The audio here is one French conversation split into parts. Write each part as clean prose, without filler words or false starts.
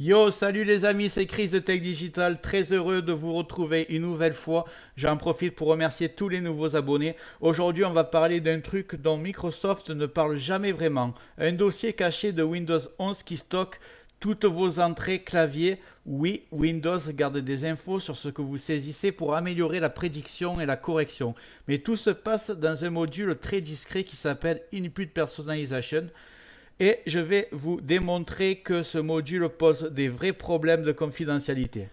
Yo, salut les amis, c'est Chris de Tech Digital, très heureux de vous retrouver une nouvelle fois. J'en profite pour remercier tous les nouveaux abonnés. Aujourd'hui, on va parler d'un truc dont Microsoft ne parle jamais vraiment. Un dossier caché de Windows 11 qui stocke toutes vos entrées clavier. Oui, Windows garde des infos sur ce que vous saisissez pour améliorer la prédiction et la correction. Mais tout se passe dans un module très discret qui s'appelle Input Personalization. Et je vais vous démontrer que ce module pose des vrais problèmes de confidentialité.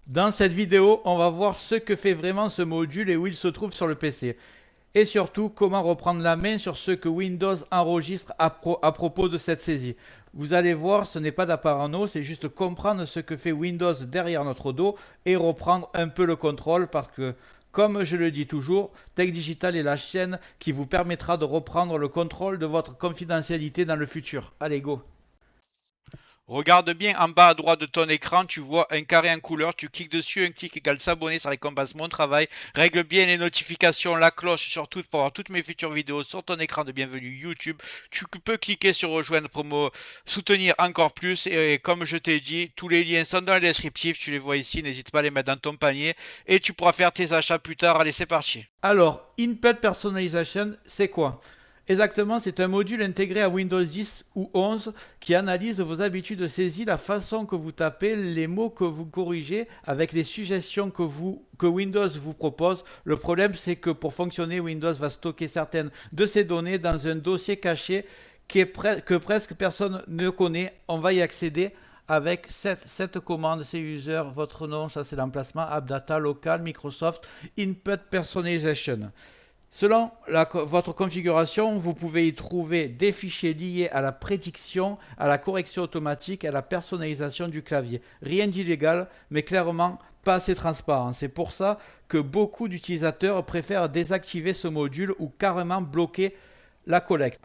Dans cette vidéo, on va voir ce que fait vraiment ce module et où il se trouve sur le PC. Et surtout, comment reprendre la main sur ce que Windows enregistre à propos de cette saisie. Vous allez voir, ce n'est pas d'apparano, c'est juste comprendre ce que fait Windows derrière notre dos et reprendre un peu le contrôle parce que, comme je le dis toujours, Tech Digital est la chaîne qui vous permettra de reprendre le contrôle de votre confidentialité dans le futur. Allez, go! Regarde bien en bas à droite de ton écran, tu vois un carré en couleur, tu cliques dessus, un clic égale s'abonner, ça récompense mon travail. Règle bien les notifications, la cloche surtout pour avoir toutes mes futures vidéos sur ton écran de bienvenue YouTube. Tu peux cliquer sur rejoindre pour me soutenir encore plus et comme je t'ai dit, tous les liens sont dans le descriptif, tu les vois ici, n'hésite pas à les mettre dans ton panier et tu pourras faire tes achats plus tard. Allez, c'est parti. Alors, Input Personalization, c'est quoi ? Exactement, c'est un module intégré à Windows 10 ou 11 qui analyse vos habitudes de saisie, la façon que vous tapez, les mots que vous corrigez avec les suggestions que Windows vous propose. Le problème, c'est que pour fonctionner, Windows va stocker certaines de ces données dans un dossier caché que presque personne ne connaît. On va y accéder avec cette commande, c'est user, votre nom, ça c'est l'emplacement, AppData, local, Microsoft, Input Personalization. Selon votre configuration, vous pouvez y trouver des fichiers liés à la prédiction, à la correction automatique, à la personnalisation du clavier. Rien d'illégal, mais clairement pas assez transparent. C'est pour ça que beaucoup d'utilisateurs préfèrent désactiver ce module ou carrément bloquer la collecte.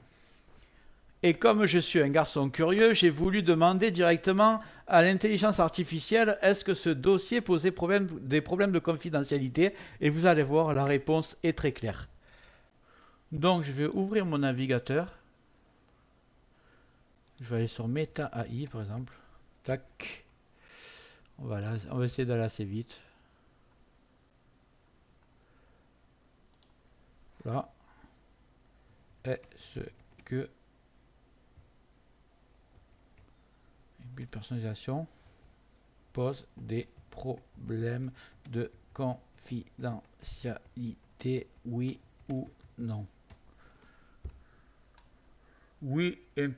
Et comme je suis un garçon curieux, j'ai voulu demander directement à l'intelligence artificielle est-ce que ce dossier posait des problèmes de confidentialité, et vous allez voir, la réponse est très claire. Donc je vais ouvrir mon navigateur. Je vais aller sur Meta AI par exemple. Tac. On va essayer d'aller assez vite. Là. Est-ce que une personnalisation pose des problèmes de confidentialité, oui ou non? Oui, une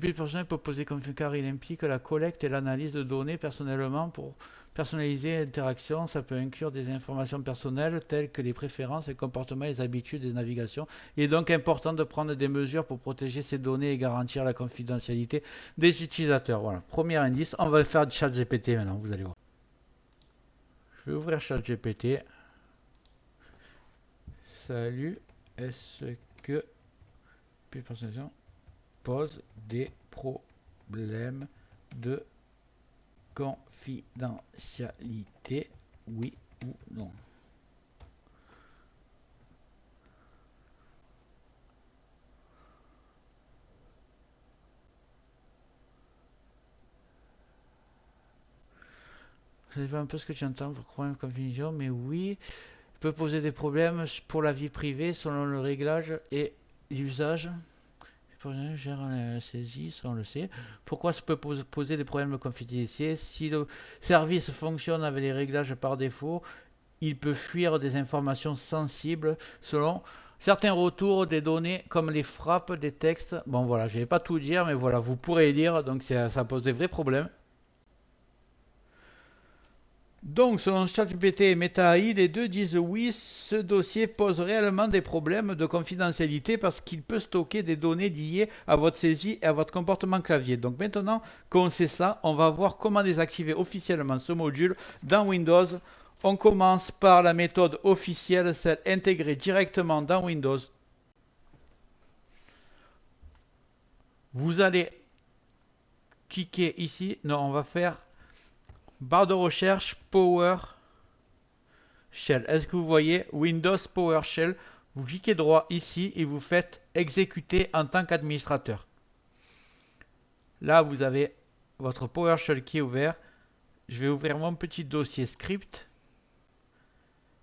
personnelle peut poser conflit car il implique la collecte et l'analyse de données personnellement pour personnaliser l'interaction. Ça peut inclure des informations personnelles telles que les préférences, les comportements et les habitudes de navigation. Il est donc important de prendre des mesures pour protéger ces données et garantir la confidentialité des utilisateurs. Voilà, premier indice. On va faire ChatGPT maintenant, vous allez voir. Je vais ouvrir ChatGPT. Salut, est-ce que personnalisation pose des problèmes de confidentialité, oui ou non? Ça dépend un peu ce que tu entends pour problème de confidentialité, mais oui, peut poser des problèmes pour la vie privée selon le réglage et l'usage. Gère la saisie, ça on le sait. Pourquoi ça peut poser des problèmes de confidentialité? Si le service fonctionne avec les réglages par défaut, il peut fuir des informations sensibles selon certains retours des données comme les frappes des textes. Bon voilà, je ne vais pas tout dire, mais voilà, vous pourrez lire, donc ça pose des vrais problèmes. Donc, selon ChatGPT et Meta AI, les deux disent oui, ce dossier pose réellement des problèmes de confidentialité parce qu'il peut stocker des données liées à votre saisie et à votre comportement clavier. Donc maintenant qu'on sait ça, on va voir comment désactiver officiellement ce module dans Windows. On commence par la méthode officielle, celle intégrée directement dans Windows. Vous allez cliquer ici. Non, on va faire barre de recherche PowerShell. Est-ce que vous voyez Windows PowerShell? Vous cliquez droit ici et vous faites exécuter en tant qu'administrateur. Là, vous avez votre PowerShell qui est ouvert, je vais ouvrir mon petit dossier script.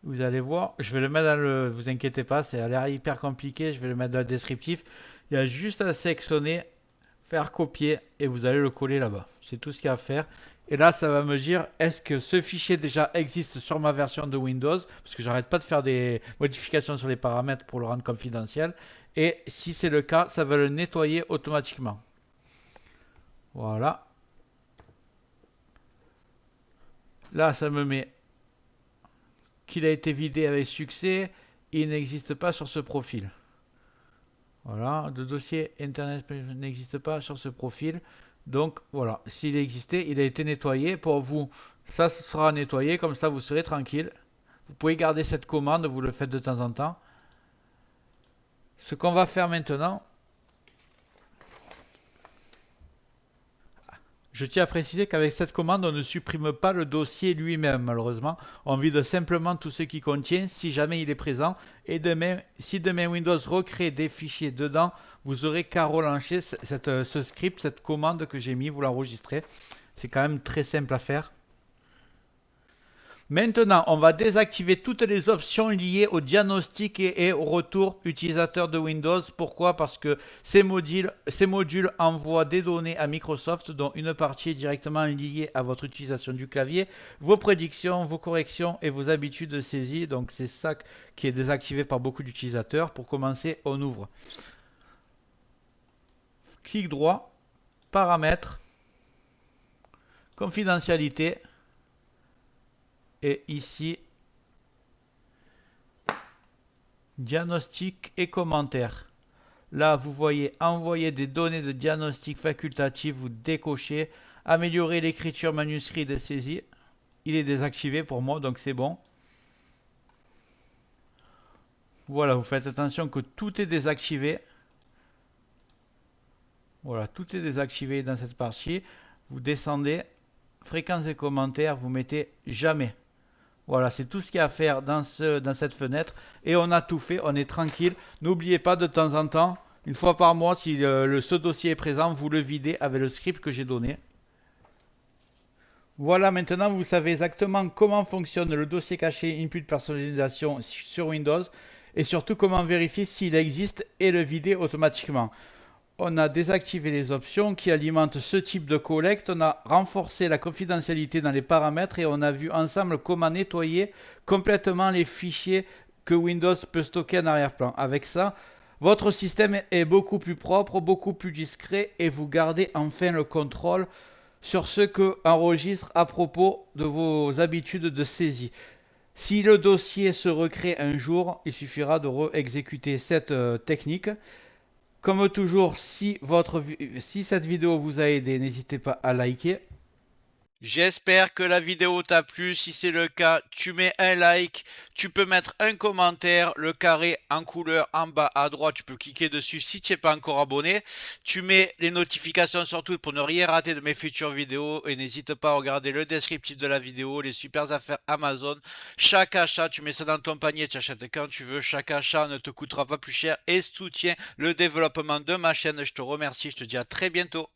Vous allez voir, je vais le mettre dans le... Vous inquiétez pas, ça a l'air hyper compliqué. Je vais le mettre dans le descriptif. Il y a juste à sélectionner, faire copier et vous allez le coller là-bas. C'est tout ce qu'il y a à faire. Et là, ça va me dire, est-ce que ce fichier déjà existe sur ma version de Windows? Parce que j'arrête pas de faire des modifications sur les paramètres pour le rendre confidentiel. Et si c'est le cas, ça va le nettoyer automatiquement. Voilà. Là, ça me met qu'il a été vidé avec succès. Il n'existe pas sur ce profil. Voilà, le dossier Internet n'existe pas sur ce profil. Donc voilà, s'il existait, il a été nettoyé. Pour vous, ça sera nettoyé, comme ça vous serez tranquille. Vous pouvez garder cette commande, vous le faites de temps en temps. Ce qu'on va faire maintenant, je tiens à préciser qu'avec cette commande, on ne supprime pas le dossier lui-même, malheureusement. On vide simplement tout ce qui contient, si jamais il est présent. Et demain, si demain Windows recrée des fichiers dedans, vous aurez qu'à relancer ce script, cette commande que j'ai mis, vous l'enregistrez. C'est quand même très simple à faire. Maintenant, on va désactiver toutes les options liées au diagnostic et au retour utilisateur de Windows. Pourquoi? Parce que ces modules envoient des données à Microsoft, dont une partie est directement liée à votre utilisation du clavier, vos prédictions, vos corrections et vos habitudes de saisie. Donc c'est ça qui est désactivé par beaucoup d'utilisateurs. Pour commencer, on ouvre. Clic droit, paramètres, confidentialité. Et ici, diagnostic et commentaires. Là, vous voyez envoyer des données de diagnostic facultatif, vous décochez, améliorer l'écriture manuscrite de saisie. Il est désactivé pour moi, donc c'est bon. Voilà, vous faites attention que tout est désactivé. Voilà, tout est désactivé dans cette partie. Vous descendez, fréquence des commentaires, vous mettez jamais. Voilà, c'est tout ce qu'il y a à faire dans cette fenêtre. Et on a tout fait, on est tranquille. N'oubliez pas de temps en temps, une fois par mois, si ce dossier est présent, vous le videz avec le script que j'ai donné. Voilà, maintenant vous savez exactement comment fonctionne le dossier caché input personnalisation sur Windows. Et surtout comment vérifier s'il existe et le vider automatiquement. On a désactivé les options qui alimentent ce type de collecte, on a renforcé la confidentialité dans les paramètres et on a vu ensemble comment nettoyer complètement les fichiers que Windows peut stocker en arrière-plan. Avec ça, votre système est beaucoup plus propre, beaucoup plus discret et vous gardez enfin le contrôle sur ce que enregistre à propos de vos habitudes de saisie. Si le dossier se recrée un jour, il suffira de réexécuter cette technique. Comme toujours, si cette vidéo vous a aidé, n'hésitez pas à liker. J'espère que la vidéo t'a plu. Si c'est le cas, tu mets un like. Tu peux mettre un commentaire, le carré en couleur en bas à droite. Tu peux cliquer dessus si tu n'es pas encore abonné. Tu mets les notifications surtout pour ne rien rater de mes futures vidéos. Et n'hésite pas à regarder le descriptif de la vidéo, les super affaires Amazon. Chaque achat, tu mets ça dans ton panier, tu achètes quand tu veux. Chaque achat ne te coûtera pas plus cher et soutient le développement de ma chaîne. Je te remercie, je te dis à très bientôt.